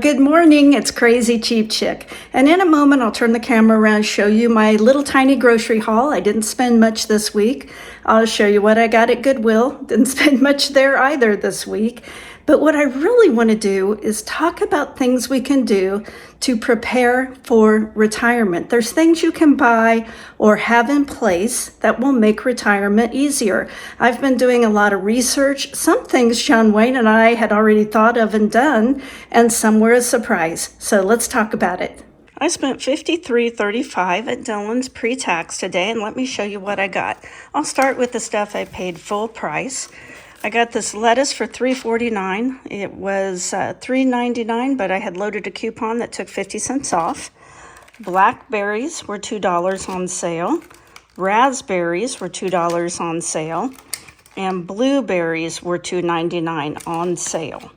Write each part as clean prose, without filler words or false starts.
Good morning, it's Crazy Cheap Chick. And in a moment, I'll turn the camera around and show you my little tiny grocery haul. I didn't spend much this week. I'll show you what I got at Goodwill. Didn't spend much there either this week. But what I really want to do is talk about things we can do to prepare for retirement. There's things you can buy or have in place that will make retirement easier. I've been doing a lot of research. Some things John Wayne and I had already thought of and done, and some were a surprise. So let's talk about it. I spent $53.35 at Dillon's pre-tax today, and let me show you what I got. I'll start with the stuff I paid full price. I got this lettuce for $3.49. It was $3.99, but I had loaded a coupon that took 50 cents off. Blackberries were $2 on sale. Raspberries were $2 on sale. And blueberries were $2.99 on sale.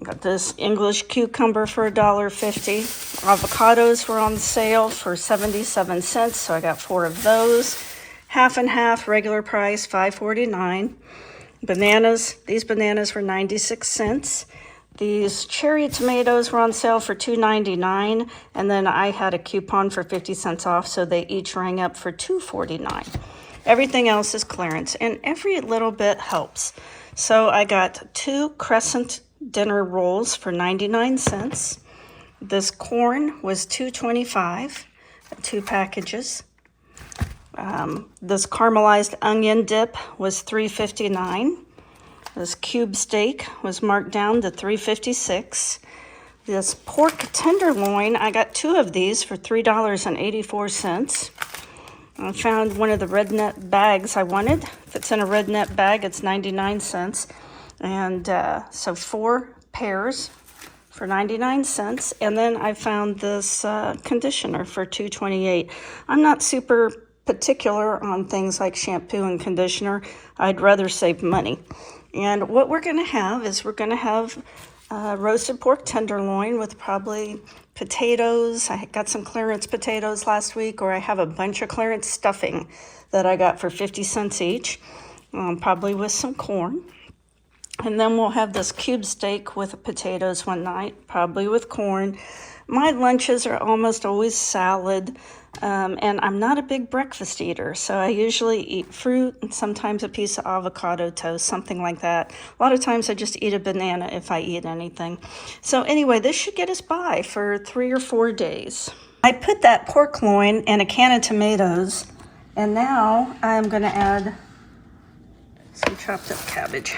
I got this English cucumber for $1.50. Avocados were on sale for 77 cents, so I got 4 of those. Half and half, regular price, $5.49. Bananas, these bananas were 96 cents. These cherry tomatoes were on sale for $2.99, and then I had a coupon for 50 cents off, so they each rang up for $2.49. Everything else is clearance, and every little bit helps. So I got 2 crescent dinner rolls for 99 cents. This corn was $2.25, 2 packages. This caramelized onion dip was $3.59. This cube steak was marked down to $3.56. This pork tenderloin, I got 2 of these for $3.84. I found one of the red net bags I wanted. If it's in a red net bag, it's 99 cents. And so 4 pairs for 99 cents. And then I found this conditioner for $2.28. I'm not super particular on things like shampoo and conditioner. I'd rather save money. And what we're going to have is we're going to have roasted pork tenderloin with probably potatoes. I got some clearance potatoes last week, or I have a bunch of clearance stuffing that I got for 50 cents each, probably with some corn. And then we'll have this cube steak with potatoes one night, probably with corn. My lunches are almost always salad, and I'm not a big breakfast eater, so I usually eat fruit and sometimes a piece of avocado toast, something like that. A lot of times I just eat a banana if I eat anything. So anyway, this should get us by for 3 or 4 days. I put that pork loin and a can of tomatoes, and now I'm going to add some chopped up cabbage.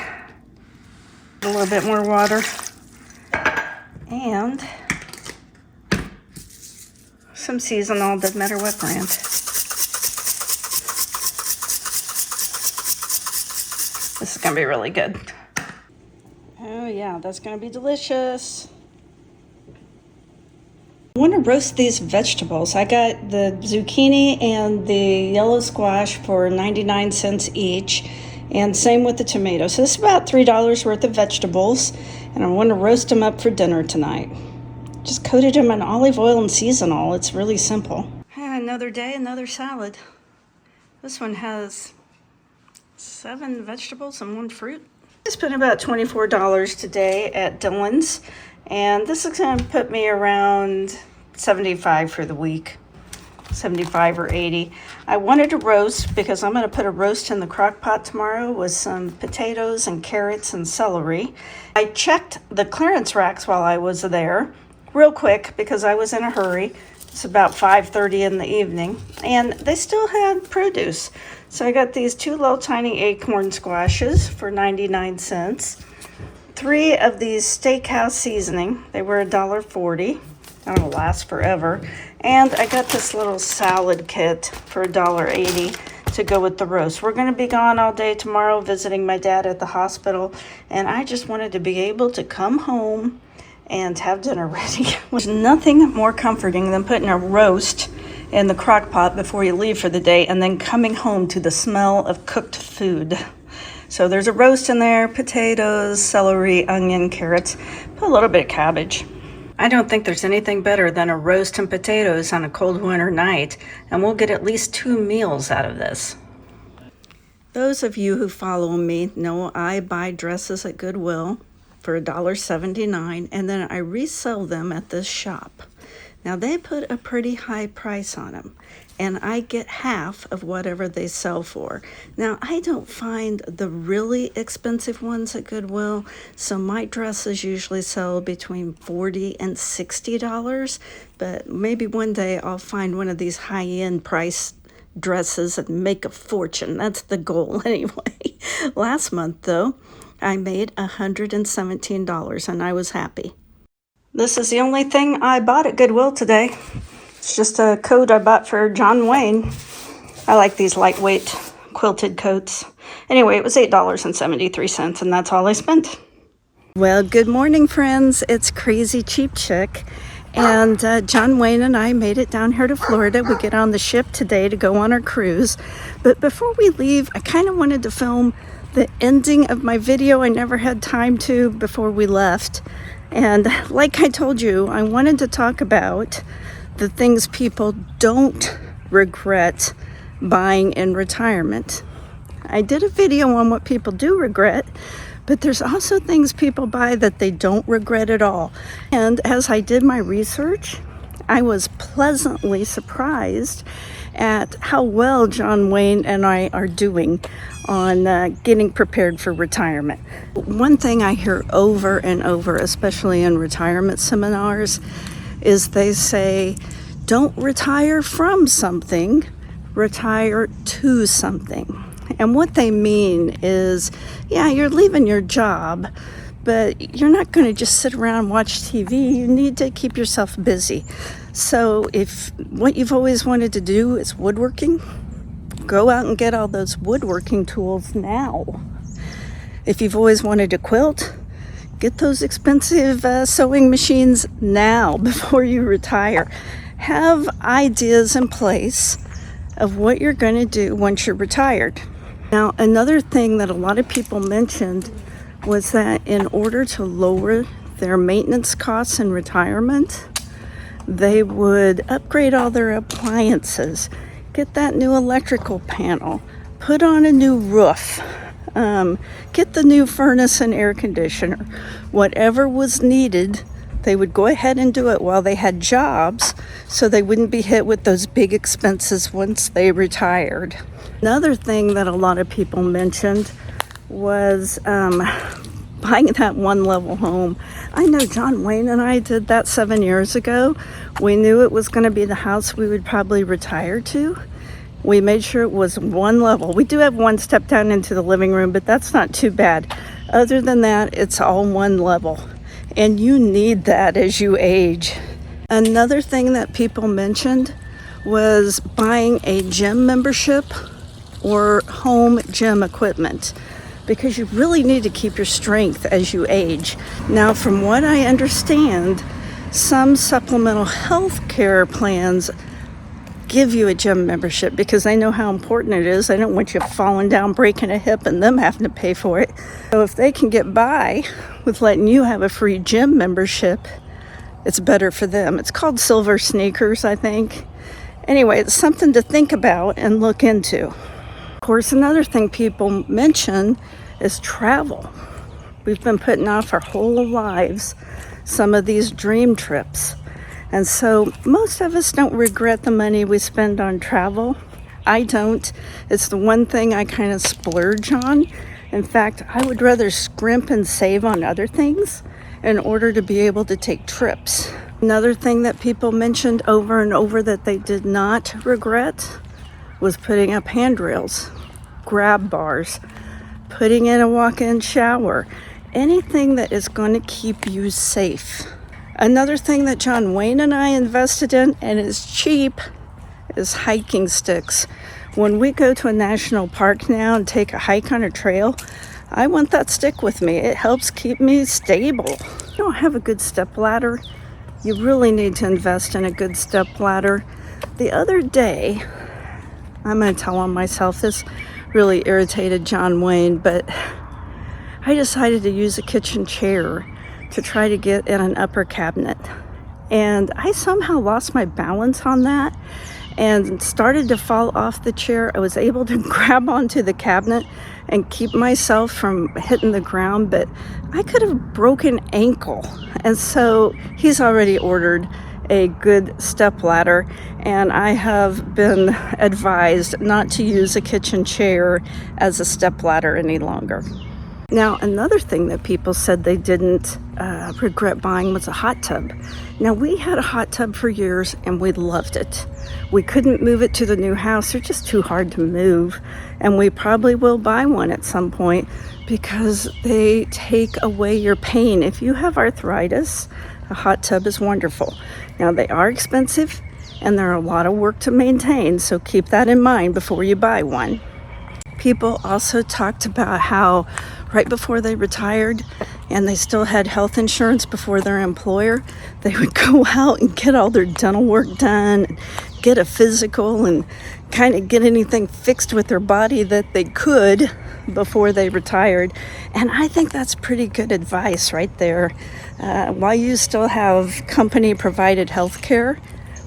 A little bit more water, and some seasonal, doesn't matter what brand. This is gonna be really good. Oh yeah, that's gonna be delicious. I want to roast these vegetables. I got the zucchini and the yellow squash for 99 cents each, and same with the tomatoes. So this is about $3 worth of vegetables, and I want to roast them up for dinner tonight. Just coated them in olive oil and seasonal. It's really simple. Another day, another salad. This one has 7 vegetables and 1 fruit. I spent about $24 today at Dillon's, and this is going to put me around $75 for the week. 75 or 80. I wanted to roast because I'm going to put a roast in the crock pot tomorrow with some potatoes and carrots and celery. I checked the clearance racks while I was there real quick because I was in a hurry. It's about 5:30 in the evening, and they still had produce. So I got these 2 little tiny acorn squashes for 99 cents. 3 of these steakhouse seasoning. They were $1.40. That'll last forever. And I got this little salad kit for $1.80 to go with the roast. We're going to be gone all day tomorrow visiting my dad at the hospital, and I just wanted to be able to come home and have dinner ready. There's nothing more comforting than putting a roast in the crock pot before you leave for the day and then coming home to the smell of cooked food. So there's a roast in there, potatoes, celery, onion, carrots, put a little bit of cabbage. I don't think there's anything better than a roast and potatoes on a cold winter night, and we'll get at least 2 meals out of this. Those of you who follow me know I buy dresses at Goodwill. for $1.79, and then I resell them at this shop. Now they put a pretty high price on them, and I get half of whatever they sell for. Now I don't find the really expensive ones at Goodwill, so my dresses usually sell between $40 and $60, but maybe one day I'll find one of these high-end price dresses and make a fortune. That's the goal anyway. Last month though, I made $117 and I was happy. This is the only thing I bought at Goodwill today. It's just a coat I bought for John Wayne. I like these lightweight quilted coats. Anyway, it was $8.73, and that's all I spent. Well, good morning, friends. It's Crazy Cheap Chick. And John Wayne and I made it down here to Florida. We get on the ship today to go on our cruise. But before we leave, I kind of wanted to film the ending of my video. I never had time to before we left. And like I told you, I wanted to talk about the things people don't regret buying in retirement. I did a video on what people do regret, but there's also things people buy that they don't regret at all. And as I did my research, I was pleasantly surprised at how well John Wayne and I are doing on getting prepared for retirement. One thing I hear over and over, especially in retirement seminars, is they say, don't retire from something, retire to something. And what they mean is, yeah, you're leaving your job, but you're not going to just sit around and watch TV. You need to keep yourself busy. So if what you've always wanted to do is woodworking, go out and get all those woodworking tools now. If you've always wanted to quilt, get those expensive sewing machines now before you retire. Have ideas in place of what you're going to do once you're retired. Now, another thing that a lot of people mentioned was that in order to lower their maintenance costs in retirement, they would upgrade all their appliances, get that new electrical panel, put on a new roof, get the new furnace and air conditioner. Whatever was needed, they would go ahead and do it while they had jobs so they wouldn't be hit with those big expenses once they retired. Another thing that a lot of people mentioned was buying that one-level home. I know John Wayne and I did that 7 years ago. We knew it was going to be the house we would probably retire to. We made sure it was one level. We do have one step down into the living room, but that's not too bad. Other than that, it's all one level. And you need that as you age. Another thing that people mentioned was buying a gym membership or home gym equipment, because you really need to keep your strength as you age. Now, from what I understand, some supplemental health care plans give you a gym membership because they know how important it is. They don't want you falling down, breaking a hip, and them having to pay for it. So if they can get by with letting you have a free gym membership, it's better for them. It's called Silver Sneakers, I think. Anyway, it's something to think about and look into. Of course, another thing people mention is travel. We've been putting off our whole lives some of these dream trips. And so most of us don't regret the money we spend on travel. I don't. It's the one thing I kind of splurge on. In fact, I would rather scrimp and save on other things in order to be able to take trips. Another thing that people mentioned over and over that they did not regret was putting up handrails, grab bars, putting in a walk-in shower, anything that is going to keep you safe. Another thing that John Wayne and I invested in, and is cheap, is hiking sticks. When we go to a national park now and take a hike on a trail, I want that stick with me. It helps keep me stable. If you don't have a good step ladder, you really need to invest in a good step ladder. The other day, I'm going to tell on myself, this really irritated John Wayne, but I decided to use a kitchen chair to try to get in an upper cabinet. And I somehow lost my balance on that and started to fall off the chair. I was able to grab onto the cabinet and keep myself from hitting the ground, but I could have broken ankle. And so he's already ordered a good step ladder, and I have been advised not to use a kitchen chair as a step ladder any longer. Now, another thing that people said they didn't regret buying was a hot tub. Now, we had a hot tub for years and we loved it. We couldn't move it to the new house. They're just too hard to move. And we probably will buy one at some point because they take away your pain. If you have arthritis, a hot tub is wonderful. Now, they are expensive and they're a lot of work to maintain, so keep that in mind before you buy one. People also talked about how right before they retired and they still had health insurance before their employer, they would go out and get all their dental work done, get a physical, and kind of get anything fixed with their body that they could before they retired. And I think that's pretty good advice right there. While you still have company provided health care,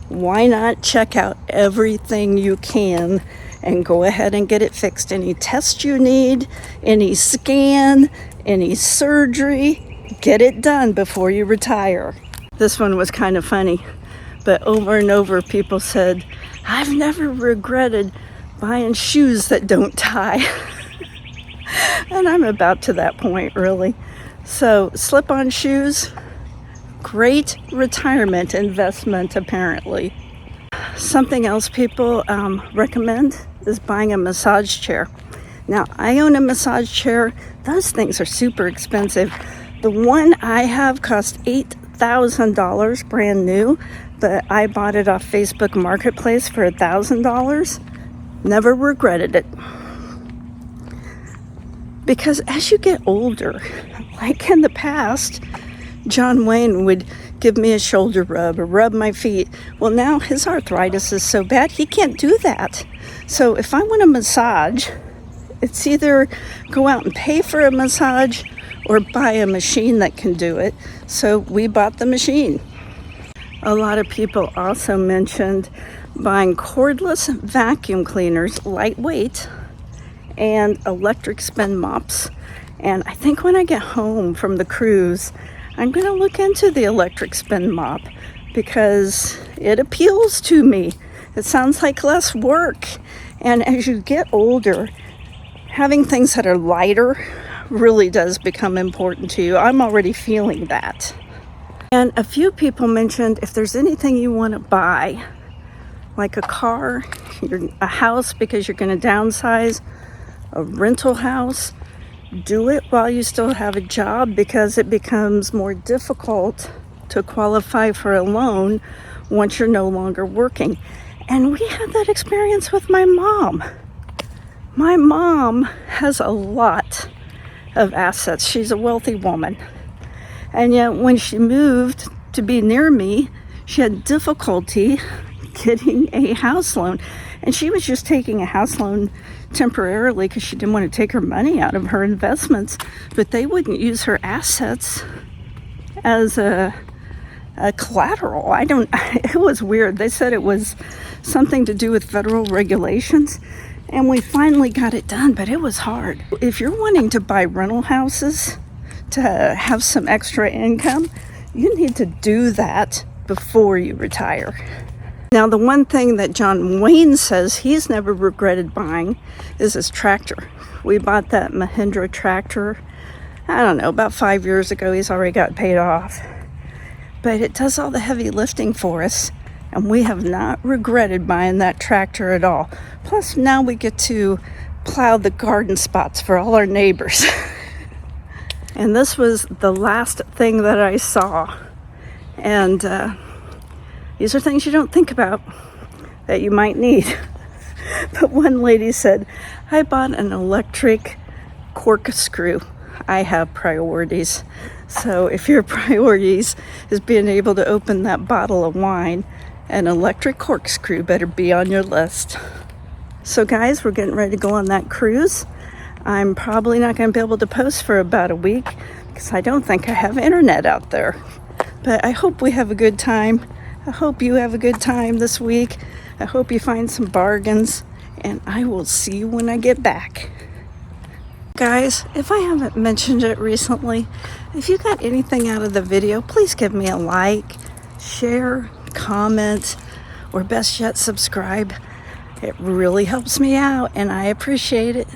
why not check out everything you can and go ahead and get it fixed? Any test you need, any scan, any surgery, get it done before you retire. This one was kind of funny, but over and over people said, I've never regretted buying shoes that don't tie. And I'm about to that point, really. So slip-on shoes, great retirement investment, apparently. Something else people recommend is buying a massage chair. Now, I own a massage chair. Those things are super expensive. The one I have cost $8,000 brand new, but I bought it off Facebook Marketplace for $1,000. Never regretted it. Because as you get older, like in the past, John Wayne would give me a shoulder rub or rub my feet. Well, now his arthritis is so bad, he can't do that. So if I want a massage, it's either go out and pay for a massage or buy a machine that can do it. So we bought the machine. A lot of people also mentioned buying cordless vacuum cleaners, lightweight, and electric spin mops. And I think when I get home from the cruise, I'm going to look into the electric spin mop because it appeals to me. It sounds like less work. And as you get older, having things that are lighter really does become important to you. I'm already feeling that. And a few people mentioned if there's anything you want to buy, like a car, a house because you're going to downsize, a rental house, do it while you still have a job because it becomes more difficult to qualify for a loan once you're no longer working. And we had that experience with my mom. My mom has a lot of assets. She's a wealthy woman. And yet when she moved to be near me, she had difficulty getting a house loan. And she was just taking a house loan temporarily because she didn't want to take her money out of her investments, but they wouldn't use her assets as a collateral. It was weird. They said it was something to do with federal regulations, and we finally got it done, but it was hard. If you're wanting to buy rental houses to have some extra income, you need to do that before you retire. Now, the one thing that John Wayne says he's never regretted buying is his tractor. We bought that Mahindra tractor, I don't know, about 5 years ago. He's already got paid off. But it does all the heavy lifting for us, and we have not regretted buying that tractor at all. Plus, now we get to plow the garden spots for all our neighbors. And this was the last thing that I saw. And these are things you don't think about that you might need. But one lady said, I bought an electric corkscrew. I have priorities. So if your priorities is being able to open that bottle of wine, an electric corkscrew better be on your list. So guys, we're getting ready to go on that cruise. I'm probably not going to be able to post for about a week because I don't think I have internet out there. But I hope we have a good time. I hope you have a good time this week. I hope you find some bargains, and I will see you when I get back. Guys, if I haven't mentioned it recently, if you got anything out of the video, please give me a like, share, comment, or best yet, subscribe. It really helps me out and I appreciate it.